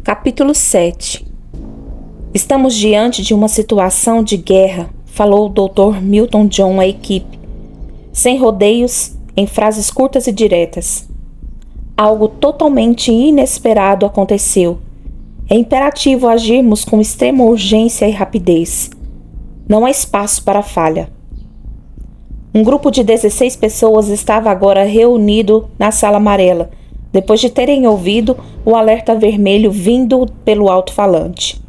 Capítulo 7. Estamos diante de uma situação de guerra, falou o Dr. Milton John à equipe, sem rodeios, em frases curtas e diretas. Algo totalmente inesperado aconteceu. É imperativo agirmos com extrema urgência e rapidez. Não há espaço para falha. Um grupo de 16 pessoas estava agora reunido na sala amarela, depois de terem ouvido o alerta vermelho vindo pelo alto-falante.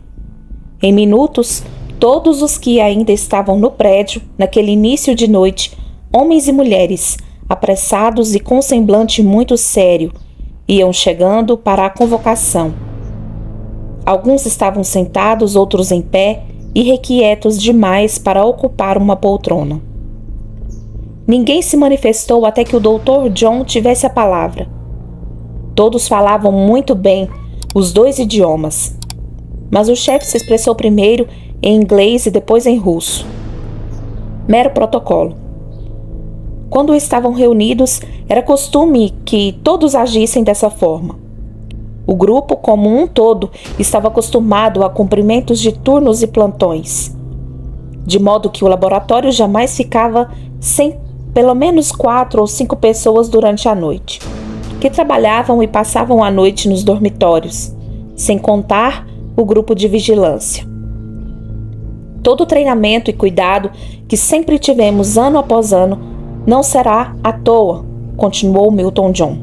Em minutos, todos os que ainda estavam no prédio, naquele início de noite, homens e mulheres, apressados e com semblante muito sério, iam chegando para a convocação. Alguns estavam sentados, outros em pé, irrequietos demais para ocupar uma poltrona. Ninguém se manifestou até que o Dr. John tivesse a palavra. Todos falavam muito bem os dois idiomas, mas o chefe se expressou primeiro em inglês e depois em russo. Mero protocolo. Quando estavam reunidos, era costume que todos agissem dessa forma. O grupo, como um todo, estava acostumado a cumprimentos de turnos e plantões, de modo que o laboratório jamais ficava sem pelo menos 4 ou 5 pessoas durante a noite, que trabalhavam e passavam a noite nos dormitórios, sem contar o grupo de vigilância. Todo o treinamento e cuidado que sempre tivemos ano após ano não será à toa, continuou Milton John.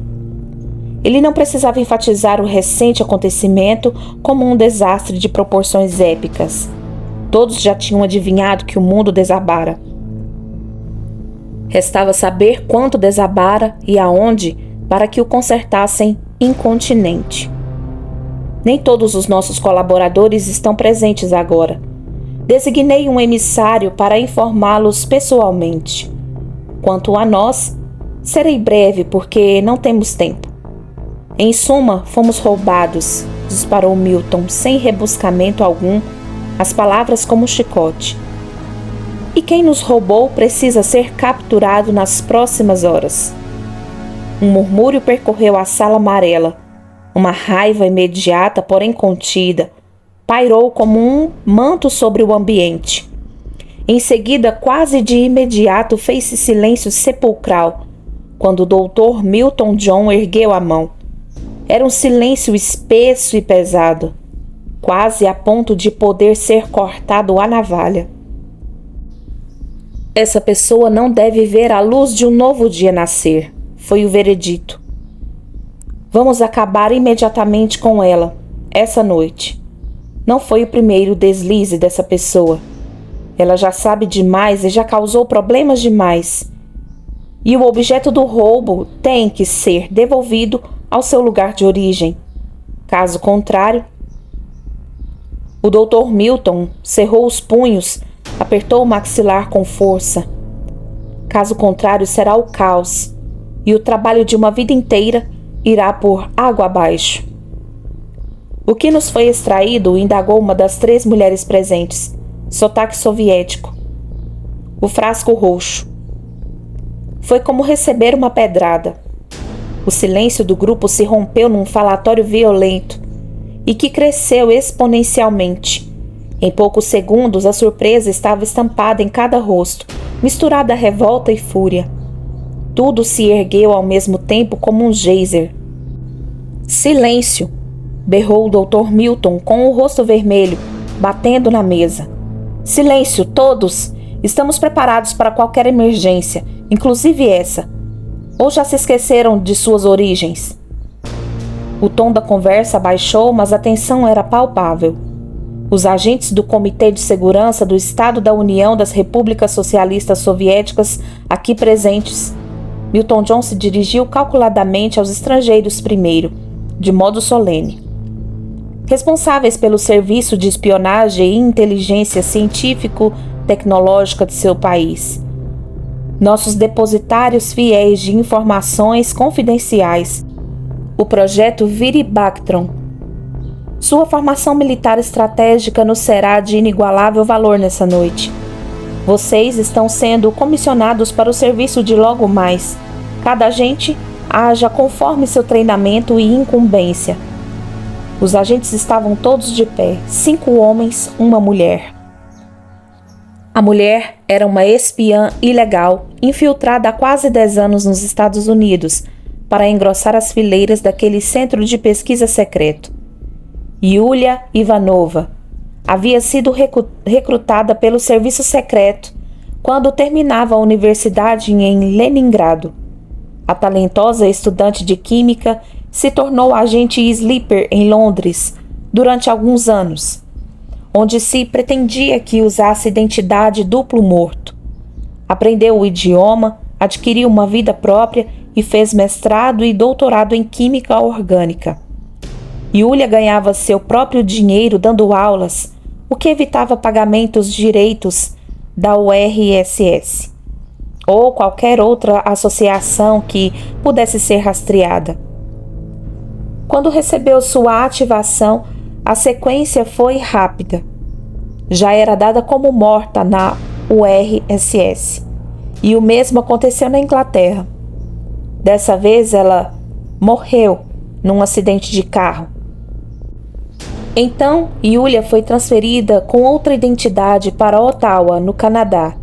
Ele não precisava enfatizar o recente acontecimento como um desastre de proporções épicas. Todos já tinham adivinhado que o mundo desabara. Restava saber quanto desabara e aonde para que o consertassem incontinenti. Nem todos os nossos colaboradores estão presentes agora. Designei um emissário para informá-los pessoalmente. Quanto a nós, serei breve porque não temos tempo. Em suma, fomos roubados, disparou Milton sem rebuscamento algum, as palavras como um chicote. E quem nos roubou precisa ser capturado nas próximas horas. Um murmúrio percorreu a sala amarela. Uma raiva imediata, porém contida, pairou como um manto sobre o ambiente. Em seguida, quase de imediato, fez-se silêncio sepulcral, quando o Dr. Milton John ergueu a mão. Era um silêncio espesso e pesado, quase a ponto de poder ser cortado à navalha. Essa pessoa não deve ver a luz de um novo dia nascer, foi o veredito. Vamos acabar imediatamente com ela, essa noite. Não foi o primeiro deslize dessa pessoa. Ela já sabe demais e já causou problemas demais. E o objeto do roubo tem que ser devolvido ao seu lugar de origem. Caso contrário... O Dr. Milton cerrou os punhos, apertou o maxilar com força. Caso contrário, será o caos, e o trabalho de uma vida inteira irá por água abaixo. O que nos foi extraído? Indagou uma das 3 mulheres presentes, sotaque soviético. O frasco roxo. Foi como receber uma pedrada. O silêncio do grupo se rompeu num falatório violento e que cresceu exponencialmente. Em poucos segundos, a surpresa estava estampada em cada rosto, misturada a revolta e fúria. Tudo se ergueu ao mesmo tempo como um geyser. Silêncio! Berrou o Dr. Milton com o rosto vermelho, batendo na mesa. Silêncio, todos! Estamos preparados para qualquer emergência, inclusive essa. Ou já se esqueceram de suas origens? O tom da conversa baixou, mas a tensão era palpável. Os agentes do Comitê de Segurança do Estado da União das Repúblicas Socialistas Soviéticas aqui presentes. Milton John se dirigiu calculadamente aos estrangeiros primeiro, de modo solene. Responsáveis pelo serviço de espionagem e inteligência científico-tecnológica de seu país. Nossos depositários fiéis de informações confidenciais. O projeto Viribactron. Sua formação militar estratégica nos será de inigualável valor nessa noite. Vocês estão sendo comissionados para o serviço de logo mais. Cada agente haja conforme seu treinamento e incumbência. Os agentes estavam todos de pé, 5 homens, uma mulher. A mulher era uma espiã ilegal, infiltrada há quase 10 anos nos Estados Unidos, para engrossar as fileiras daquele centro de pesquisa secreto. Yulia Ivanova havia sido recrutada pelo serviço secreto quando terminava a universidade em Leningrado. A talentosa estudante de química se tornou agente sleeper em Londres durante alguns anos, onde se pretendia que usasse identidade duplo morto. Aprendeu o idioma, adquiriu uma vida própria e fez mestrado e doutorado em química orgânica. Yulia ganhava seu próprio dinheiro dando aulas, o que evitava pagamentos direitos da URSS ou qualquer outra associação que pudesse ser rastreada. Quando recebeu sua ativação, a sequência foi rápida. Já era dada como morta na URSS, e o mesmo aconteceu na Inglaterra. Dessa vez ela morreu num acidente de carro. Então, Yulia foi transferida com outra identidade para Ottawa, no Canadá,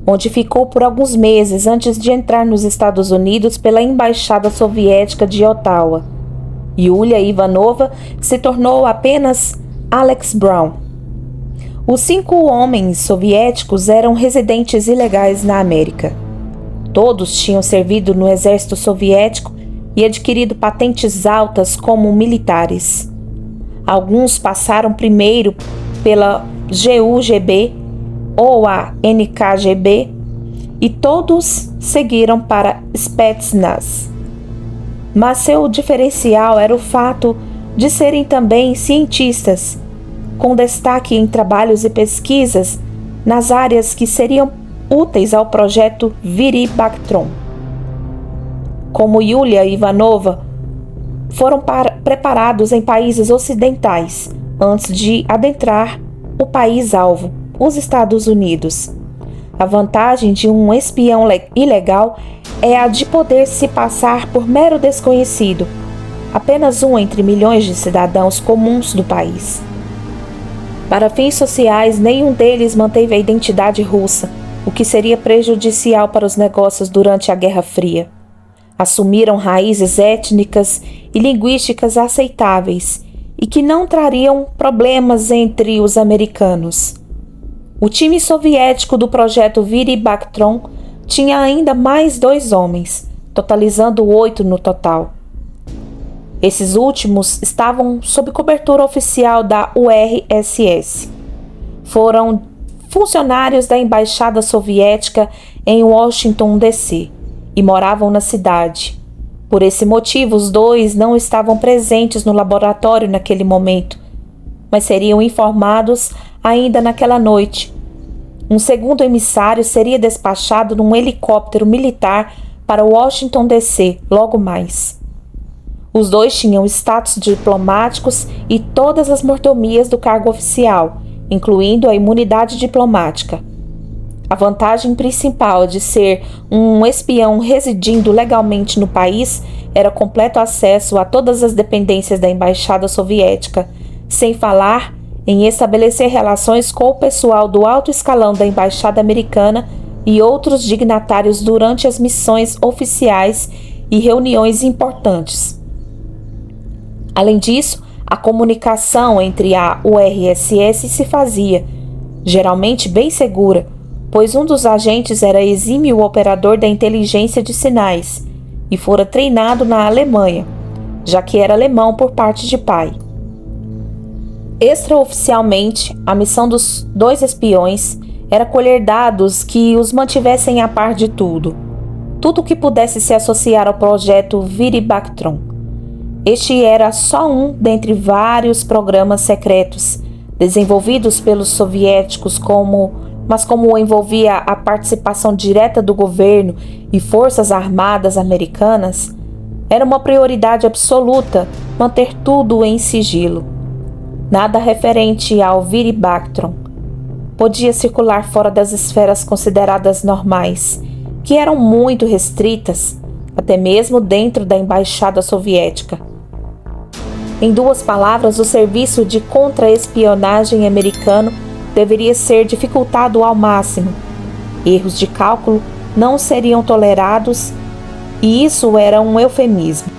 onde ficou por alguns meses antes de entrar nos Estados Unidos pela Embaixada Soviética de Ottawa. Yulia Ivanova se tornou apenas Alex Brown. Os 5 homens soviéticos eram residentes ilegais na América. Todos tinham servido no exército soviético e adquirido patentes altas como militares. Alguns passaram primeiro pela GUGB ou a NKGB e todos seguiram para Spetsnaz. Mas seu diferencial era o fato de serem também cientistas, com destaque em trabalhos e pesquisas nas áreas que seriam úteis ao projeto Viri Bactron. Como Yulia Ivanova, foram preparados em países ocidentais antes de adentrar o país-alvo, os Estados Unidos. A vantagem de um espião ilegal é a de poder se passar por mero desconhecido, apenas um entre milhões de cidadãos comuns do país. Para fins sociais, nenhum deles manteve a identidade russa, o que seria prejudicial para os negócios durante a Guerra Fria. Assumiram raízes étnicas e linguísticas aceitáveis e que não trariam problemas entre os americanos. O time soviético do projeto Viri Bactron tinha ainda mais 2 homens, totalizando 8 no total. Esses últimos estavam sob cobertura oficial da URSS. Foram funcionários da Embaixada Soviética em Washington, D.C., e moravam na cidade. Por esse motivo, os 2 não estavam presentes no laboratório naquele momento, mas seriam informados ainda naquela noite. Um segundo emissário seria despachado num helicóptero militar para Washington, D.C., logo mais. Os 2 tinham status diplomáticos e todas as mordomias do cargo oficial, incluindo a imunidade diplomática. A vantagem principal de ser um espião residindo legalmente no país era completo acesso a todas as dependências da Embaixada Soviética, sem falar em estabelecer relações com o pessoal do alto escalão da Embaixada Americana e outros dignatários durante as missões oficiais e reuniões importantes. Além disso, a comunicação entre a URSS se fazia, geralmente bem segura, pois um dos agentes era exímio operador da inteligência de sinais e fora treinado na Alemanha, já que era alemão por parte de pai. Extraoficialmente, a missão dos 2 espiões era colher dados que os mantivessem a par de tudo que pudesse se associar ao projeto Viri Bactron. Este era só um dentre vários programas secretos desenvolvidos pelos soviéticos, mas como envolvia a participação direta do governo e forças armadas americanas, era uma prioridade absoluta manter tudo em sigilo. Nada referente ao Viri Bactron podia circular fora das esferas consideradas normais, que eram muito restritas, até mesmo dentro da Embaixada Soviética. Em duas palavras, o serviço de contra-espionagem americano deveria ser dificultado ao máximo. Erros de cálculo não seriam tolerados, e isso era um eufemismo.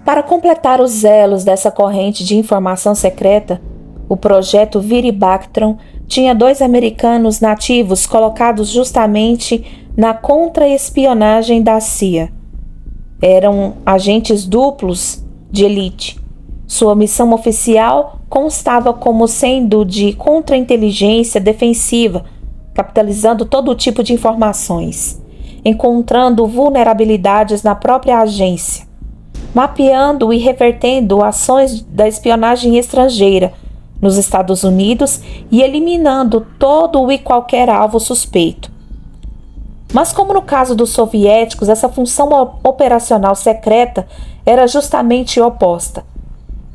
Para completar os elos dessa corrente de informação secreta, o projeto Viribactron tinha 2 americanos nativos colocados justamente na contra-espionagem da CIA. Eram agentes duplos de elite. Sua missão oficial constava como sendo de contra-inteligência defensiva, capitalizando todo tipo de informações, encontrando vulnerabilidades na própria agência, mapeando e revertendo ações da espionagem estrangeira nos Estados Unidos e eliminando todo e qualquer alvo suspeito. Mas como no caso dos soviéticos, essa função operacional secreta era justamente oposta.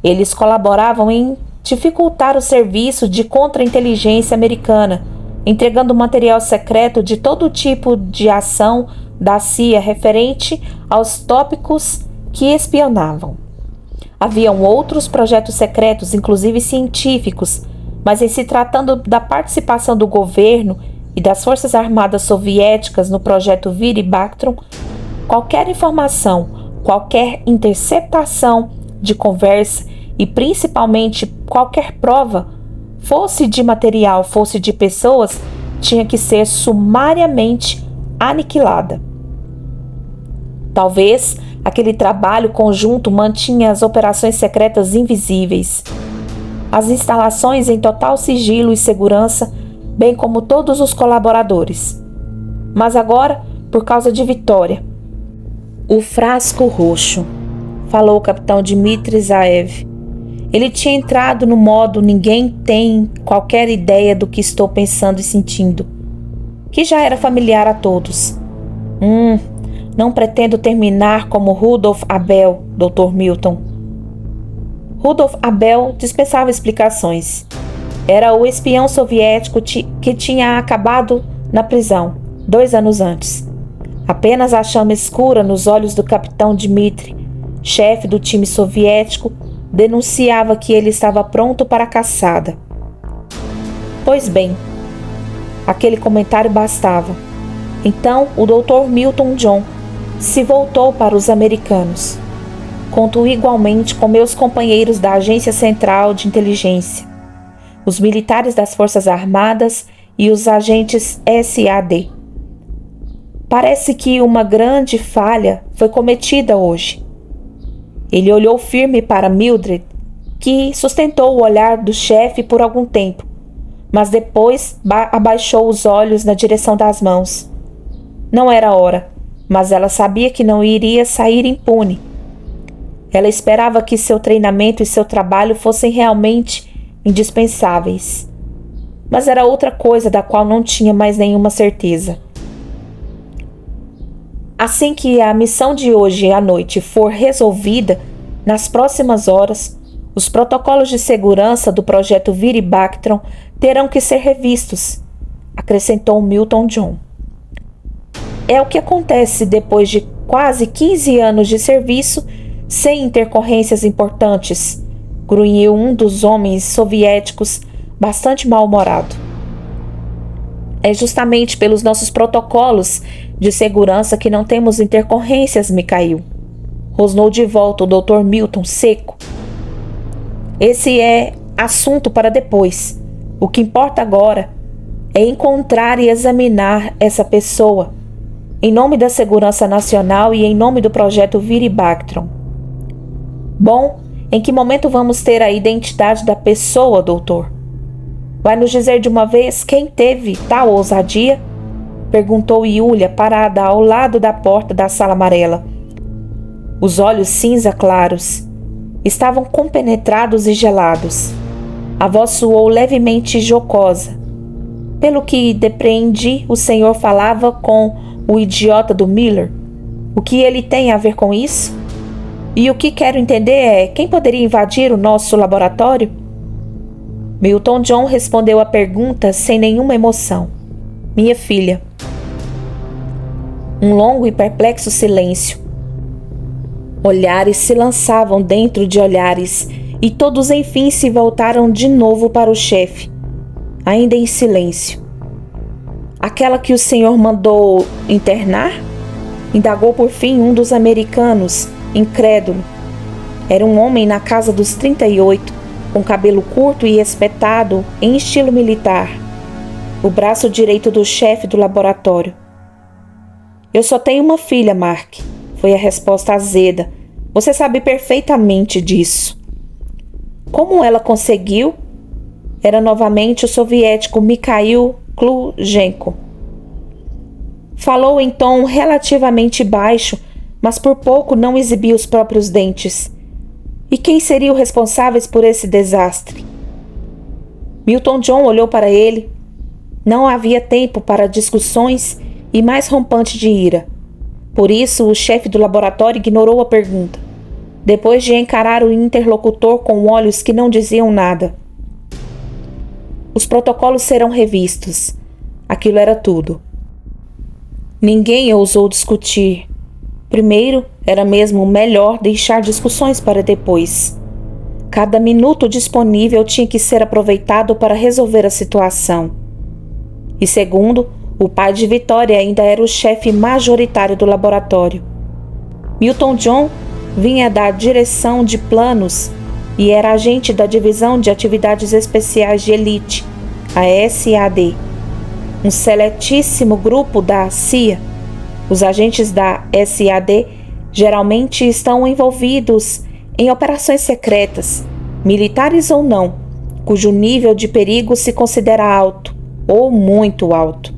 Eles colaboravam em dificultar o serviço de contra-inteligência americana, entregando material secreto de todo tipo de ação da CIA referente aos tópicos que espionavam. Haviam outros projetos secretos, inclusive científicos, mas em se tratando da participação do governo e das Forças Armadas Soviéticas no projeto Viribactron, qualquer informação, qualquer interceptação de conversa e principalmente qualquer prova, fosse de material, fosse de pessoas, tinha que ser sumariamente aniquilada. Talvez aquele trabalho conjunto mantinha as operações secretas invisíveis, as instalações em total sigilo e segurança, bem como todos os colaboradores. Mas agora, por causa de Vitória, o frasco roxo, falou o capitão Dmitry Zaev. Ele tinha entrado no modo ninguém tem qualquer ideia do que estou pensando e sentindo, que já era familiar a todos. Não pretendo terminar como Rudolf Abel, Dr. Milton. Rudolf Abel dispensava explicações. Era o espião soviético que tinha acabado na prisão 2 anos antes. Apenas a chama escura nos olhos do capitão Dmitry, chefe do time soviético, denunciava que ele estava pronto para a caçada. Pois bem, aquele comentário bastava. Então o Dr. Milton John se voltou para os americanos. Conto igualmente com meus companheiros da Agência Central de Inteligência, os militares das Forças Armadas e os agentes SAD. Parece que uma grande falha foi cometida hoje. Ele olhou firme para Mildred, que sustentou o olhar do chefe por algum tempo, mas depois abaixou os olhos na direção das mãos. Não era hora, mas ela sabia que não iria sair impune. Ela esperava que seu treinamento e seu trabalho fossem realmente indispensáveis. Mas era outra coisa da qual não tinha mais nenhuma certeza. Assim que a missão de hoje à noite for resolvida, nas próximas horas, os protocolos de segurança do projeto Viribactron terão que ser revistos, acrescentou Milton John. É o que acontece depois de quase 15 anos de serviço sem intercorrências importantes, grunhiu um dos homens soviéticos bastante mal-humorado. É justamente pelos nossos protocolos de segurança que não temos intercorrências, Mikhail. Rosnou de volta o Dr. Milton seco. Esse é assunto para depois. O que importa agora é encontrar e examinar essa pessoa, em nome da segurança nacional e em nome do projeto Viribactron. Bom, em que momento vamos ter a identidade da pessoa, doutor? Vai nos dizer de uma vez quem teve tal ousadia? Perguntou Yulia, parada ao lado da porta da sala amarela. Os olhos cinza claros estavam compenetrados e gelados. A voz soou levemente jocosa. Pelo que depreendi, o senhor falava com o idiota do Miller. O que ele tem a ver com isso? E o que quero entender é quem poderia invadir o nosso laboratório? Milton John respondeu a pergunta sem nenhuma emoção. Minha filha. Um longo e perplexo silêncio. Olhares se lançavam dentro de olhares e todos enfim se voltaram de novo para o chefe, ainda em silêncio. Aquela que o senhor mandou internar? Indagou por fim um dos americanos, incrédulo. Era um homem na casa dos 38, com cabelo curto e espetado em estilo militar. O braço direito do chefe do laboratório. Eu só tenho uma filha, Mark, foi a resposta azeda. Você sabe perfeitamente disso. Como ela conseguiu? Era novamente o soviético Mikhail Klugenko. Falou em tom relativamente baixo, mas por pouco não exibia os próprios dentes. E quem seriam responsáveis por esse desastre? Milton John olhou para ele. Não havia tempo para discussões e mais rompante de ira. Por isso, o chefe do laboratório ignorou a pergunta, depois de encarar o interlocutor com olhos que não diziam nada. Os protocolos serão revistos. Aquilo era tudo. Ninguém ousou discutir. Primeiro, era mesmo melhor deixar discussões para depois. Cada minuto disponível tinha que ser aproveitado para resolver a situação. E segundo, o pai de Vitória ainda era o chefe majoritário do laboratório. Milton John vinha da direção de planos e era agente da Divisão de Atividades Especiais de Elite, a SAD, um seletíssimo grupo da CIA. Os agentes da SAD geralmente estão envolvidos em operações secretas, militares ou não, cujo nível de perigo se considera alto ou muito alto.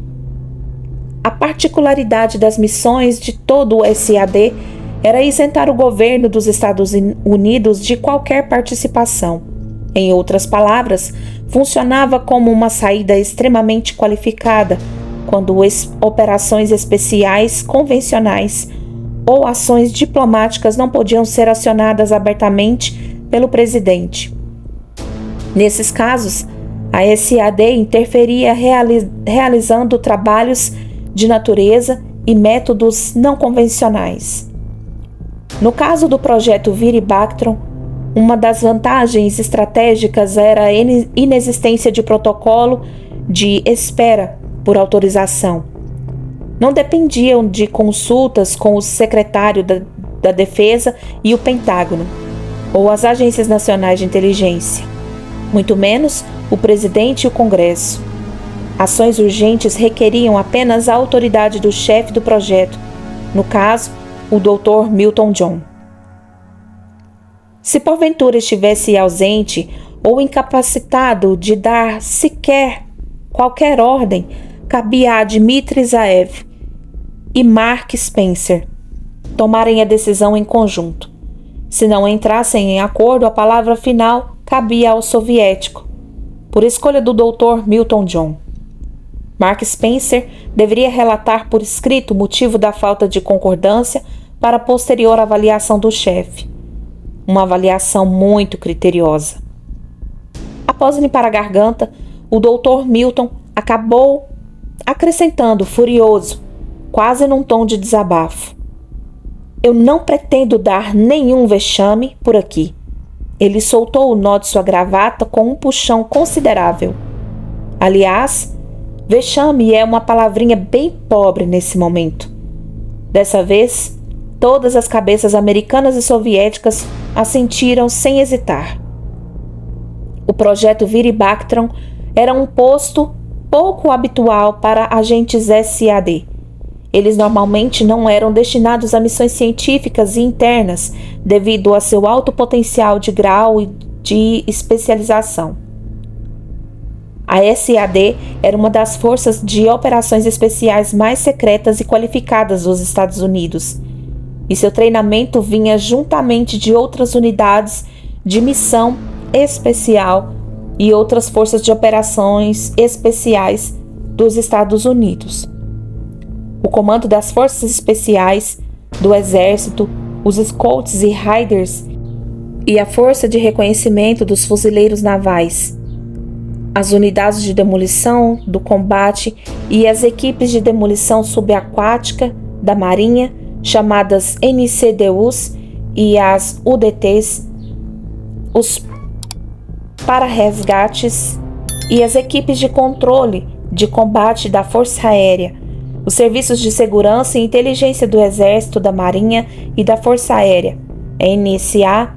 A particularidade das missões de todo o SAD era isentar o governo dos Estados Unidos de qualquer participação. Em outras palavras, funcionava como uma saída extremamente qualificada quando operações especiais convencionais ou ações diplomáticas não podiam ser acionadas abertamente pelo presidente. Nesses casos, a SAD interferia realizando trabalhos de natureza e métodos não convencionais. No caso do projeto Viribactron, uma das vantagens estratégicas era a inexistência de protocolo de espera por autorização. Não dependiam de consultas com o secretário da Defesa e o Pentágono, ou as agências nacionais de inteligência, muito menos o presidente e o Congresso. Ações urgentes requeriam apenas a autoridade do chefe do projeto, no caso, o Dr. Milton John. Se porventura estivesse ausente ou incapacitado de dar sequer qualquer ordem, cabia a Dmitry Zaev e Mark Spencer tomarem a decisão em conjunto. Se não entrassem em acordo, a palavra final cabia ao soviético, por escolha do Dr. Milton John. Mark Spencer deveria relatar por escrito o motivo da falta de concordância para a posterior avaliação do chefe. Uma avaliação muito criteriosa. Após limpar a garganta, o Dr. Milton acabou acrescentando, furioso, quase num tom de desabafo: eu não pretendo dar nenhum vexame por aqui. Ele soltou o nó de sua gravata com um puxão considerável. Aliás, vexame é uma palavrinha bem pobre nesse momento. Dessa vez, todas as cabeças americanas e soviéticas assentiram sem hesitar. O projeto Viribactron era um posto pouco habitual para agentes SAD. Eles normalmente não eram destinados a missões científicas e internas devido a seu alto potencial de grau e de especialização. A SAD era uma das forças de operações especiais mais secretas e qualificadas dos Estados Unidos, e seu treinamento vinha juntamente de outras unidades de missão especial e outras forças de operações especiais dos Estados Unidos. O comando das forças especiais, do exército, os Scouts e Riders e a força de reconhecimento dos fuzileiros navais, as unidades de demolição do combate e as equipes de demolição subaquática da Marinha, chamadas NCDUs, e as UDTs, os para-resgates e as equipes de controle de combate da Força Aérea, os serviços de segurança e inteligência do Exército, da Marinha e da Força Aérea, NSA,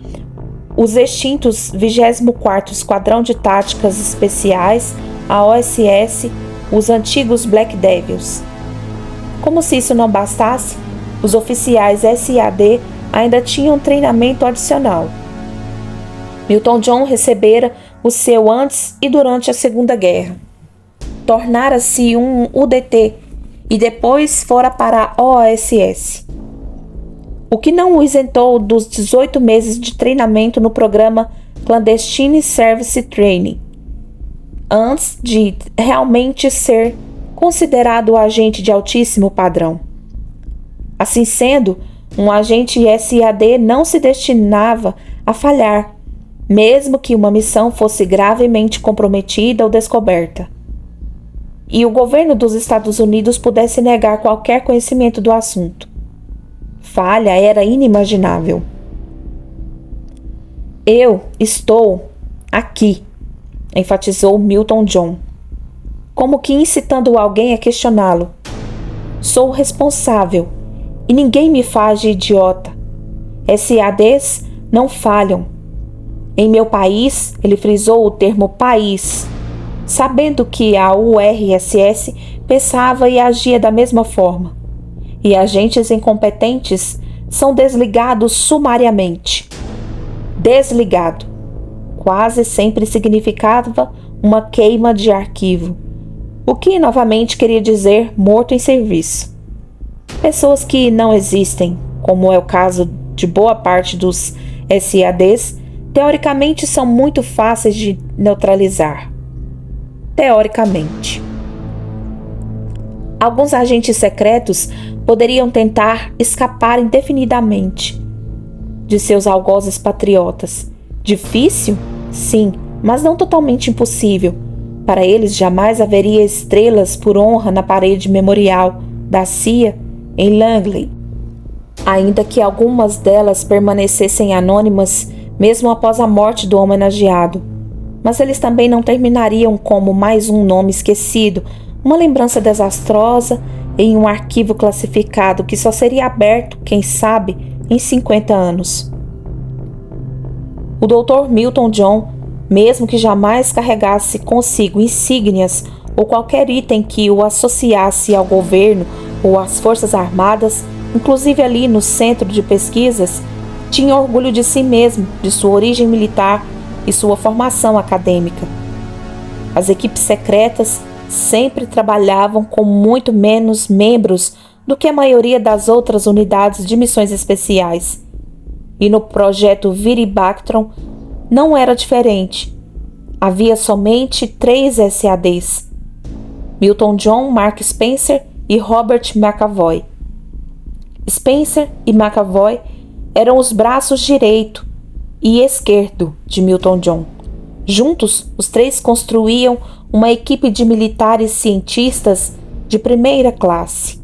os extintos 24º Esquadrão de Táticas Especiais, a OSS, os antigos Black Devils. Como se isso não bastasse, os oficiais SAD ainda tinham treinamento adicional. Milton John recebera o seu antes e durante a Segunda Guerra. Tornara-se um UDT e depois fora para a OSS. O que não o isentou dos 18 meses de treinamento no programa Clandestine Service Training, antes de realmente ser considerado agente de altíssimo padrão. Assim sendo, um agente SAD não se destinava a falhar, mesmo que uma missão fosse gravemente comprometida ou descoberta, e o governo dos Estados Unidos pudesse negar qualquer conhecimento do assunto. Falha era inimaginável. Eu estou aqui, enfatizou Milton John, como que incitando alguém a questioná-lo. Sou responsável e ninguém me faz de idiota. SADs não falham. Em meu país, ele frisou o termo país, sabendo que a URSS pensava e agia da mesma forma, e agentes incompetentes são desligados sumariamente. Desligado quase sempre significava uma queima de arquivo, o que novamente queria dizer morto em serviço. Pessoas que não existem, como é o caso de boa parte dos SADs, teoricamente são muito fáceis de neutralizar. Teoricamente. Alguns agentes secretos poderiam tentar escapar indefinidamente de seus algozes patriotas. Difícil? Sim, mas não totalmente impossível. Para eles jamais haveria estrelas por honra na parede memorial da CIA em Langley, ainda que algumas delas permanecessem anônimas mesmo após a morte do homenageado. Mas eles também não terminariam como mais um nome esquecido, uma lembrança desastrosa em um arquivo classificado que só seria aberto, quem sabe, em 50 anos. O Dr. Milton John, mesmo que jamais carregasse consigo insígnias ou qualquer item que o associasse ao governo ou às forças armadas, inclusive ali no centro de pesquisas, tinha orgulho de si mesmo, de sua origem militar e sua formação acadêmica. As equipes secretas sempre trabalhavam com muito menos membros do que a maioria das outras unidades de missões especiais. E no projeto Viribactron não era diferente. Havia somente 3 SADs: Milton John, Mark Spencer e Robert McAvoy. Spencer e McAvoy eram os braços direito e esquerdo de Milton John. Juntos, os 3 construíam uma equipe de militares cientistas de primeira classe.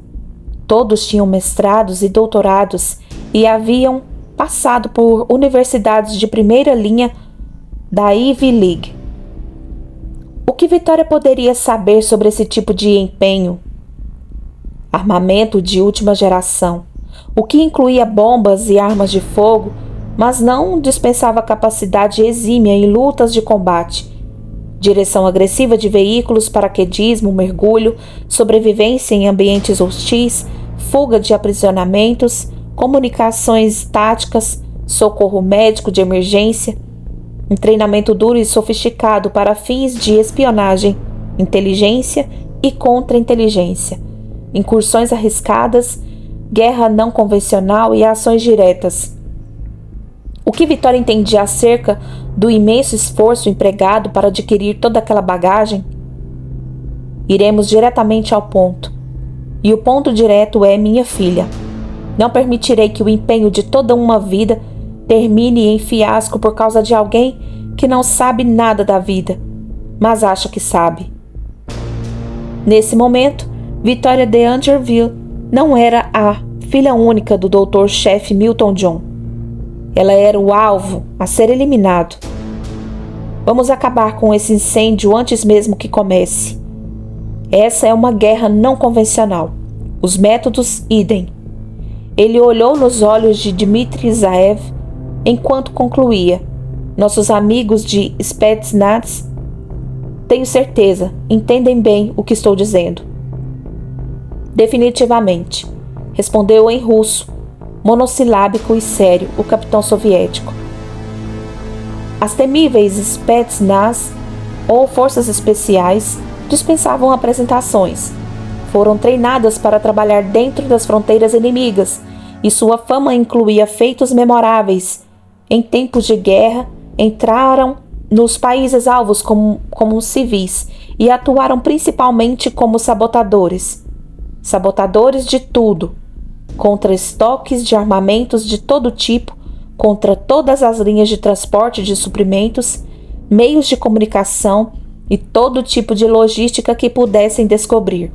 Todos tinham mestrados e doutorados e haviam passado por universidades de primeira linha da Ivy League. O que Vitória poderia saber sobre esse tipo de empenho? Armamento de última geração, o que incluía bombas e armas de fogo, mas não dispensava capacidade exímia em lutas de combate, direção agressiva de veículos, paraquedismo, mergulho, sobrevivência em ambientes hostis, fuga de aprisionamentos, comunicações táticas, socorro médico de emergência, um treinamento duro e sofisticado para fins de espionagem, inteligência e contra-inteligência, incursões arriscadas, guerra não convencional e ações diretas. O que Vitória entendia acerca do imenso esforço empregado para adquirir toda aquela bagagem? Iremos diretamente ao ponto. E o ponto direto é minha filha. Não permitirei que o empenho de toda uma vida termine em fiasco por causa de alguém que não sabe nada da vida, mas acha que sabe. Nesse momento, Vitória de Angerville não era a filha única do Dr. Chefe Milton John. Ela era o alvo a ser eliminado. Vamos acabar com esse incêndio antes mesmo que comece. Essa é uma guerra não convencional. Os métodos, idem. Ele olhou nos olhos de Dmitry Zaev enquanto concluía. Nossos amigos de Spetsnaz, tenho certeza, entendem bem o que estou dizendo. Definitivamente, respondeu em russo, monossilábico e sério, o capitão soviético. As temíveis Spetsnaz, ou forças especiais, dispensavam apresentações. Foram treinadas para trabalhar dentro das fronteiras inimigas, e sua fama incluía feitos memoráveis. Em tempos de guerra, entraram nos países alvos como civis e atuaram principalmente como sabotadores. Sabotadores de tudo, contra estoques de armamentos de todo tipo, contra todas as linhas de transporte de suprimentos, meios de comunicação e todo tipo de logística que pudessem descobrir.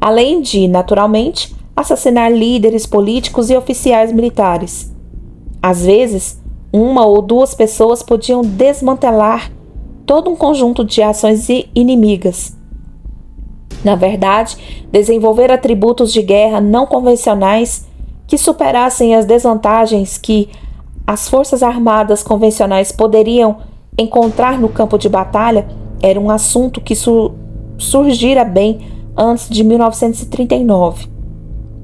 Além de, naturalmente, assassinar líderes políticos e oficiais militares. Às vezes, uma ou duas pessoas podiam desmantelar todo um conjunto de ações inimigas. Na verdade, desenvolver atributos de guerra não convencionais que superassem as desvantagens que as forças armadas convencionais poderiam encontrar no campo de batalha era um assunto que surgira bem antes de 1939.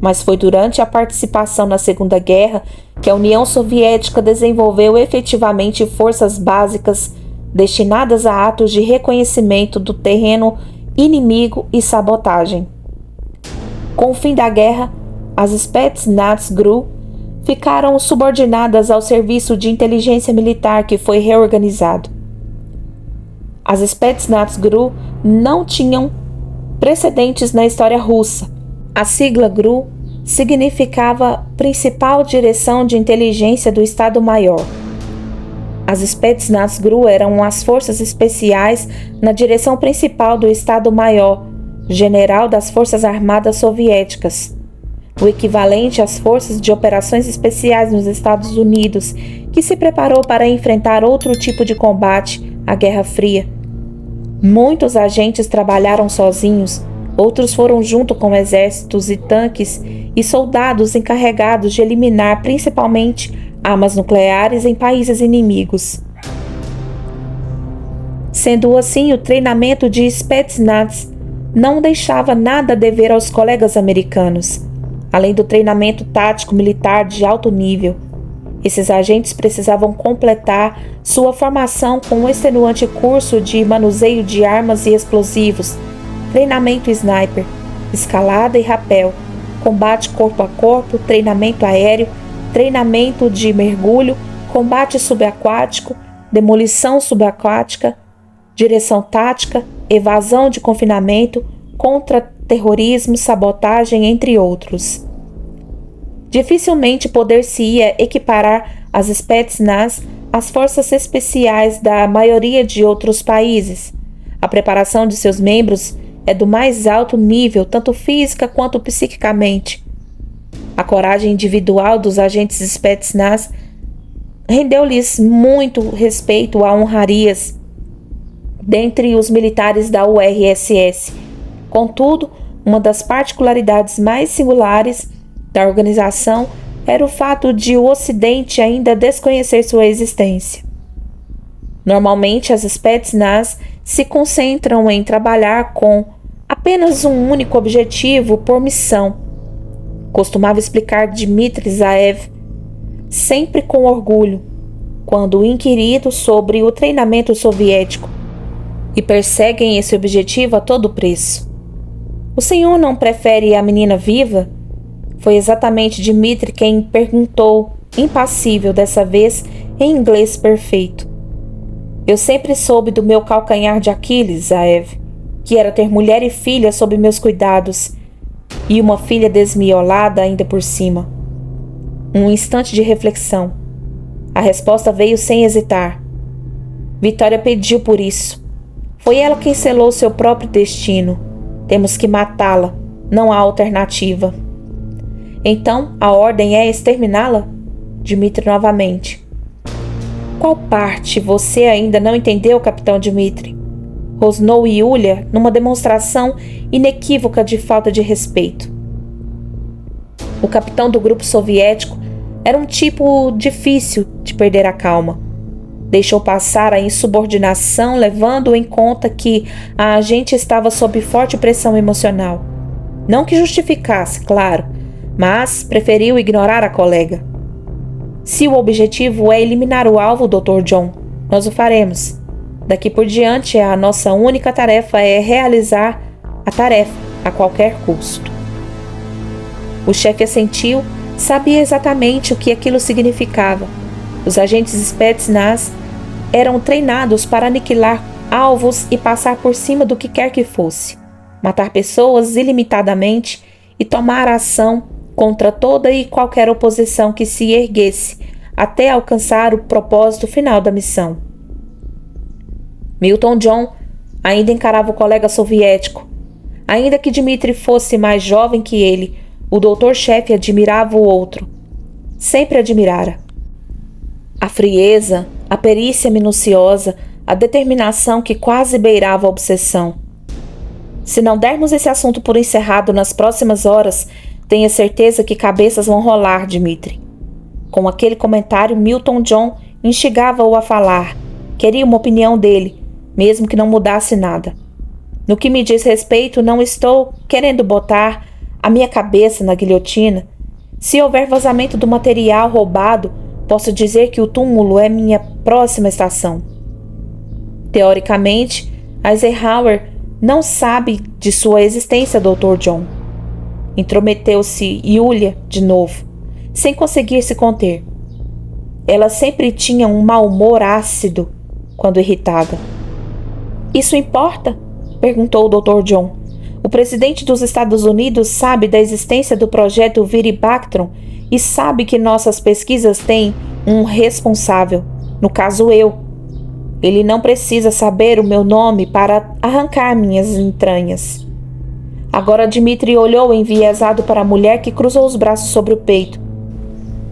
Mas foi durante a participação na Segunda Guerra que a União Soviética desenvolveu efetivamente forças básicas destinadas a atos de reconhecimento do terreno inimigo e sabotagem. Com o fim da guerra, as Spetsnaz GRU ficaram subordinadas ao serviço de inteligência militar que foi reorganizado. As Spetsnaz GRU não tinham precedentes na história russa. A sigla GRU significava Principal Direção de Inteligência do Estado-Maior. As Spetsnaz GRU eram as forças especiais na direção principal do Estado-Maior, General das Forças Armadas Soviéticas, o equivalente às Forças de Operações Especiais nos Estados Unidos, que se preparou para enfrentar outro tipo de combate, a Guerra Fria. Muitos agentes trabalharam sozinhos, outros foram junto com exércitos e tanques e soldados encarregados de eliminar principalmente armas nucleares em países inimigos. Sendo assim, o treinamento de Spetsnaz não deixava nada a dever aos colegas americanos. Além do treinamento tático militar de alto nível, esses agentes precisavam completar sua formação com um extenuante curso de manuseio de armas e explosivos, treinamento sniper, escalada e rapel, combate corpo a corpo, treinamento aéreo, treinamento de mergulho, combate subaquático, demolição subaquática, direção tática, evasão de confinamento, contra-terrorismo, sabotagem, entre outros. Dificilmente poder-se-ia equiparar as Spetsnaz às forças especiais da maioria de outros países. A preparação de seus membros é do mais alto nível, tanto física quanto psiquicamente. A coragem individual dos agentes Spetsnaz rendeu-lhes muito respeito a honrarias dentre os militares da URSS. Contudo, uma das particularidades mais singulares da organização era o fato de o Ocidente ainda desconhecer sua existência. Normalmente, as Spetsnaz se concentram em trabalhar com apenas um único objetivo por missão, costumava explicar Dmitry Zaev, sempre com orgulho, quando inquirido sobre o treinamento soviético, e perseguem esse objetivo a todo preço. O senhor não prefere a menina viva? Foi exatamente Dmitry quem perguntou, impassível dessa vez, em inglês perfeito. Eu sempre soube do meu calcanhar de Aquiles, Zaev, que era ter mulher e filha sob meus cuidados, e uma filha desmiolada ainda por cima. Um instante de reflexão. A resposta veio sem hesitar. Vitória pediu por isso. Foi ela quem selou seu próprio destino. Temos que matá-la. Não há alternativa. Então, a ordem é exterminá-la? Dmitri novamente. Qual parte você ainda não entendeu, capitão Dmitri? Rosnou Yulia numa demonstração inequívoca de falta de respeito. O capitão do grupo soviético era um tipo difícil de perder a calma. Deixou passar a insubordinação, levando em conta que a agente estava sob forte pressão emocional. Não que justificasse, claro, mas preferiu ignorar a colega. Se o objetivo é eliminar o alvo, Dr. John, nós o faremos. Daqui por diante, a nossa única tarefa é realizar a tarefa a qualquer custo. O chefe assentiu, sabia exatamente o que aquilo significava. Os agentes Spetsnaz eram treinados para aniquilar alvos e passar por cima do que quer que fosse, matar pessoas ilimitadamente e tomar ação contra toda e qualquer oposição que se erguesse até alcançar o propósito final da missão. Milton John ainda encarava o colega soviético. Ainda que Dmitri fosse mais jovem que ele, o doutor-chefe admirava o outro. Sempre admirara. A frieza, a perícia minuciosa, a determinação que quase beirava a obsessão. Se não dermos esse assunto por encerrado nas próximas horas, tenha certeza que cabeças vão rolar, Dmitri. Com aquele comentário, Milton John instigava-o a falar. Queria uma opinião dele, mesmo que não mudasse nada. No que me diz respeito, não estou querendo botar a minha cabeça na guilhotina. Se houver vazamento do material roubado, posso dizer que o túmulo é minha próxima estação. Teoricamente, Eisenhower não sabe de sua existência, Dr. John. Intrometeu-se Yulia de novo, sem conseguir se conter. Ela sempre tinha um mau humor ácido quando irritada. Isso importa? Perguntou o Dr. John. O presidente dos Estados Unidos sabe da existência do projeto Viribactron e sabe que nossas pesquisas têm um responsável, no caso eu. Ele não precisa saber o meu nome para arrancar minhas entranhas. Agora Dmitri olhou enviesado para a mulher que cruzou os braços sobre o peito.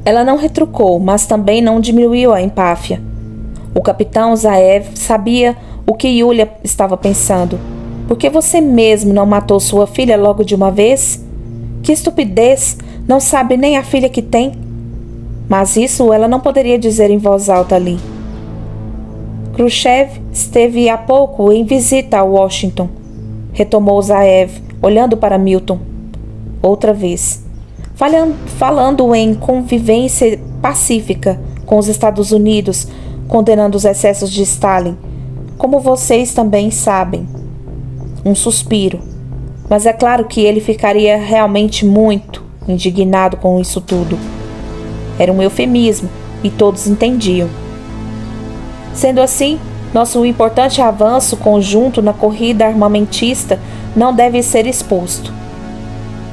Ela não retrucou, mas também não diminuiu a empáfia. O capitão Zaev sabia o que Yulia estava pensando. Por que você mesmo não matou sua filha logo de uma vez? Que estupidez! Não sabe nem a filha que tem. Mas isso ela não poderia dizer em voz alta ali. Khrushchev esteve há pouco em visita a Washington, retomou Zaev, olhando para Milton. Outra vez. Falando em convivência pacífica com os Estados Unidos, condenando os excessos de Stalin, como vocês também sabem. Um suspiro. Mas é claro que ele ficaria realmente muito indignado com isso tudo. Era um eufemismo e todos entendiam. Sendo assim, nosso importante avanço conjunto na corrida armamentista não deve ser exposto.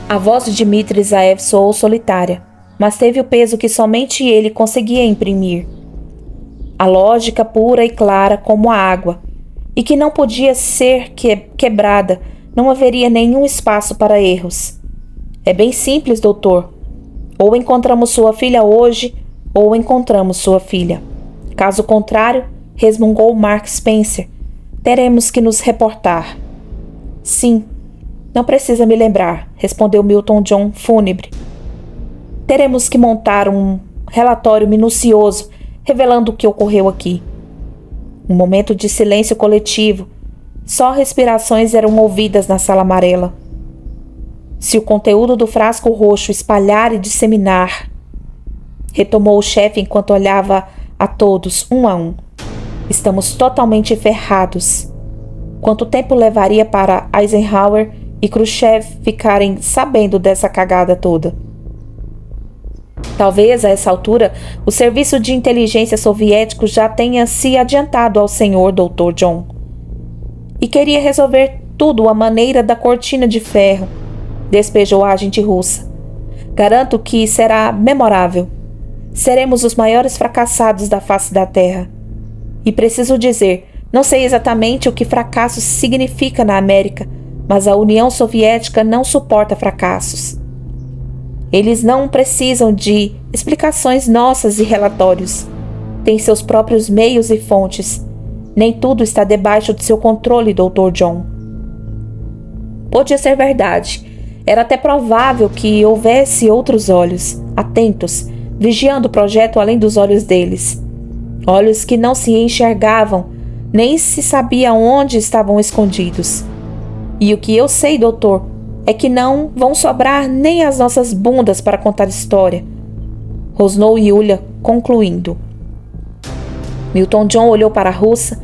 A voz de Dmitri Zaev soou solitária, mas teve o peso que somente ele conseguia imprimir. A lógica pura e clara como a água, e que não podia ser quebrada, não haveria nenhum espaço para erros. É bem simples, doutor. Ou encontramos sua filha hoje, ou encontramos sua filha. Caso contrário, resmungou Mark Spencer, teremos que nos reportar. Sim, não precisa me lembrar, respondeu Milton John fúnebre. Teremos que montar um relatório minucioso revelando o que ocorreu aqui. Um momento de silêncio coletivo. Só respirações eram ouvidas na sala amarela. Se o conteúdo do frasco roxo espalhar e disseminar, retomou o chefe enquanto olhava a todos, um a um. Estamos totalmente ferrados. Quanto tempo levaria para Eisenhower e Khrushchev ficarem sabendo dessa cagada toda? Talvez, a essa altura, o serviço de inteligência soviético já tenha se adiantado ao senhor Dr. John. E queria resolver tudo à maneira da cortina de ferro, despejou a agente russa. Garanto que será memorável. Seremos os maiores fracassados da face da Terra. E preciso dizer, não sei exatamente o que fracasso significa na América, mas a União Soviética não suporta fracassos. Eles não precisam de explicações nossas e relatórios. Têm seus próprios meios e fontes. Nem tudo está debaixo de seu controle, Dr. John. Podia ser verdade. Era até provável que houvesse outros olhos, atentos, vigiando o projeto além dos olhos deles. Olhos que não se enxergavam, nem se sabia onde estavam escondidos. E o que eu sei, doutor, é que não vão sobrar nem as nossas bundas para contar história. Rosnou Yulia, concluindo. Milton John olhou para a russa,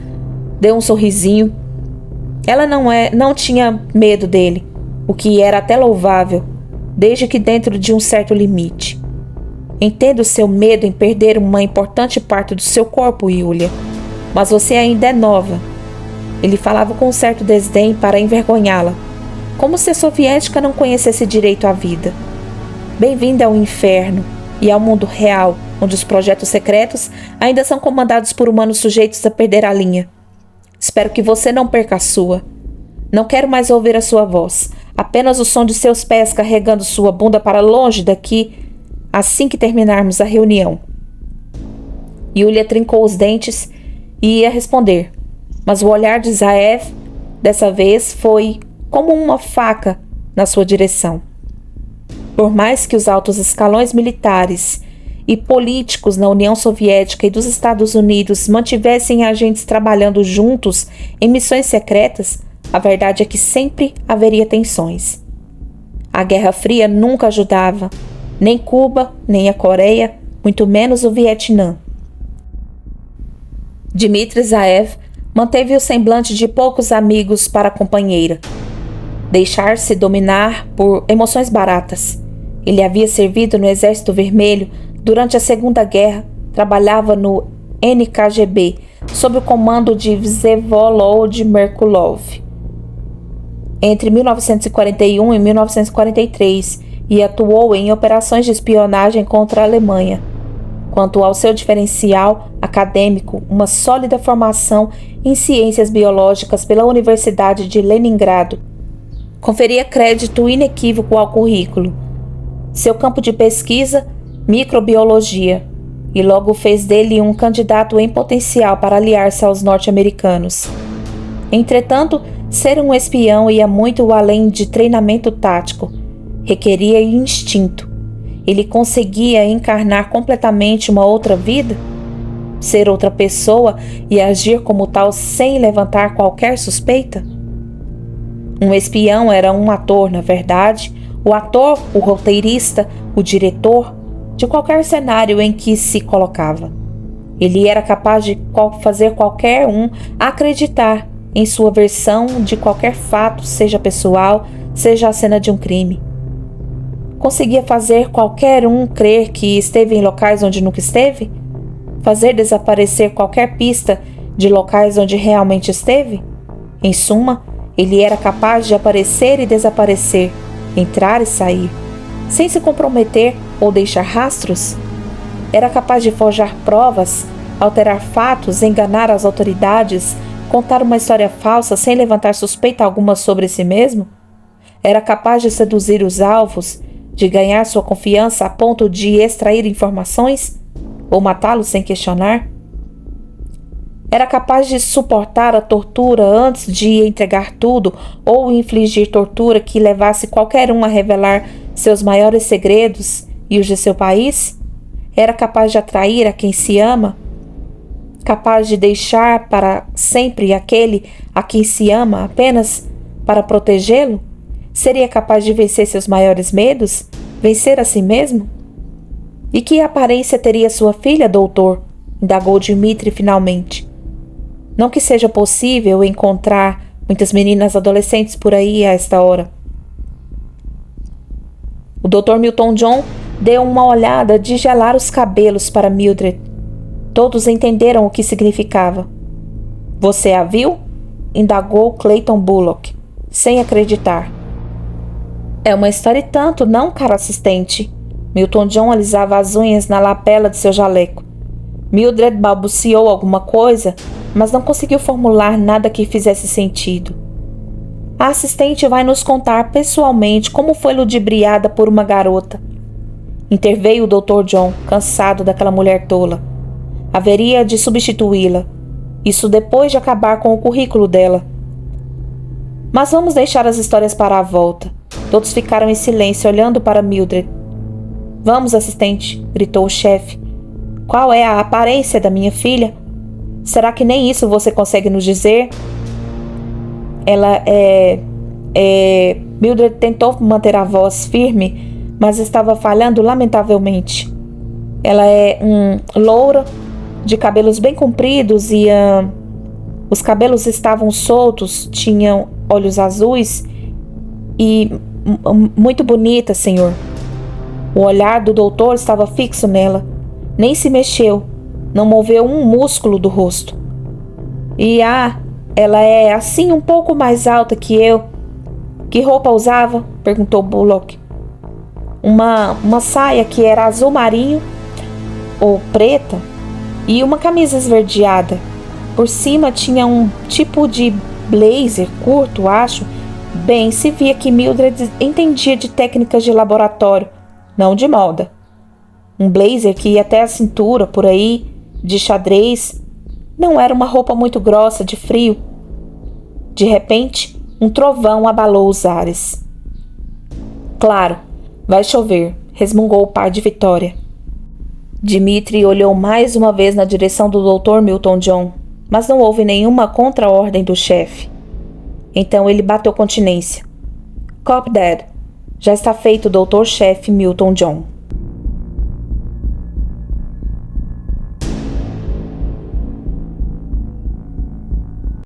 deu um sorrisinho. Ela não tinha medo dele, o que era até louvável, desde que dentro de um certo limite. Entendo o seu medo em perder uma importante parte do seu corpo, Yulia, mas você ainda é nova. Ele falava com um certo desdém para envergonhá-la, como se a soviética não conhecesse direito à vida. Bem-vinda ao inferno e ao mundo real, onde os projetos secretos ainda são comandados por humanos sujeitos a perder a linha. Espero que você não perca a sua. Não quero mais ouvir a sua voz, apenas o som de seus pés carregando sua bunda para longe daqui, assim que terminarmos a reunião. Yulia trincou os dentes e ia responder, mas o olhar de Zaev, dessa vez, foi como uma faca na sua direção. Por mais que os altos escalões militares e políticos na União Soviética e dos Estados Unidos mantivessem agentes trabalhando juntos em missões secretas, a verdade é que sempre haveria tensões. A Guerra Fria nunca ajudava, nem Cuba, nem a Coreia, muito menos o Vietnã. Dmitry Zaev manteve o semblante de poucos amigos para a companheira. Deixar-se dominar por emoções baratas. Ele havia servido no Exército Vermelho durante a Segunda Guerra, trabalhava no NKGB, sob o comando de Vsevolod Merkulov. Entre 1941 e 1943, e atuou em operações de espionagem contra a Alemanha. Quanto ao seu diferencial acadêmico, uma sólida formação em ciências biológicas pela Universidade de Leningrado conferia crédito inequívoco ao currículo. Seu campo de pesquisa, microbiologia, e logo fez dele um candidato em potencial para aliar-se aos norte-americanos. Entretanto, ser um espião ia muito além de treinamento tático. Requeria instinto. Ele conseguia encarnar completamente uma outra vida? Ser outra pessoa e agir como tal sem levantar qualquer suspeita? Um espião era um ator, na verdade. O ator, o roteirista, o diretor, de qualquer cenário em que se colocava. Ele era capaz de fazer qualquer um acreditar em sua versão de qualquer fato, seja pessoal, seja a cena de um crime. Conseguia fazer qualquer um crer que esteve em locais onde nunca esteve? Fazer desaparecer qualquer pista de locais onde realmente esteve? Em suma, ele era capaz de aparecer e desaparecer, entrar e sair, sem se comprometer ou deixar rastros? Era capaz de forjar provas, alterar fatos, enganar as autoridades, contar uma história falsa sem levantar suspeita alguma sobre si mesmo? Era capaz de seduzir os alvos, de ganhar sua confiança a ponto de extrair informações? Ou matá-los sem questionar? Era capaz de suportar a tortura antes de entregar tudo ou infligir tortura que levasse qualquer um a revelar seus maiores segredos e os de seu país? Era capaz de atrair a quem se ama? Capaz de deixar para sempre aquele a quem se ama apenas para protegê-lo? Seria capaz de vencer seus maiores medos? Vencer a si mesmo? E que aparência teria sua filha, doutor? Indagou Dmitry finalmente. Não que seja possível encontrar muitas meninas adolescentes por aí a esta hora. O Dr. Milton John deu uma olhada de gelar os cabelos para Mildred. Todos entenderam o que significava. Você a viu? Indagou Clayton Bullock, sem acreditar. É uma história e tanto, não, cara assistente. Milton John alisava as unhas na lapela de seu jaleco. Mildred balbuciou alguma coisa, mas não conseguiu formular nada que fizesse sentido. A assistente vai nos contar pessoalmente como foi ludibriada por uma garota. Interveio o Dr. John, cansado daquela mulher tola. Haveria de substituí-la. Isso depois de acabar com o currículo dela. Mas vamos deixar as histórias para a volta. Todos ficaram em silêncio, olhando para Mildred. Vamos, assistente, gritou o chefe. Qual é a aparência da minha filha? Será que nem isso você consegue nos dizer? Ela Mildred tentou manter a voz firme, mas estava falhando lamentavelmente. Ela é loura, de cabelos bem compridos e os cabelos estavam soltos, tinham olhos azuis e muito bonita, senhor. O olhar do doutor estava fixo nela. Nem se mexeu, não moveu um músculo do rosto. E ela é assim um pouco mais alta que eu. Que roupa usava? Perguntou Bullock. Uma saia que era azul marinho ou preta e uma camisa esverdeada. Por cima tinha um tipo de blazer curto, acho. Bem, se via que Mildred entendia de técnicas de laboratório, não de moda. Um blazer que ia até a cintura, por aí, de xadrez. Não era uma roupa muito grossa, de frio. De repente, um trovão abalou os ares. Claro, vai chover, resmungou o par de Vitória. Dimitri olhou mais uma vez na direção do Dr. Milton John, mas não houve nenhuma contra-ordem do chefe. Então ele bateu continência. Copy that. Já está feito, Dr. Chefe Milton John.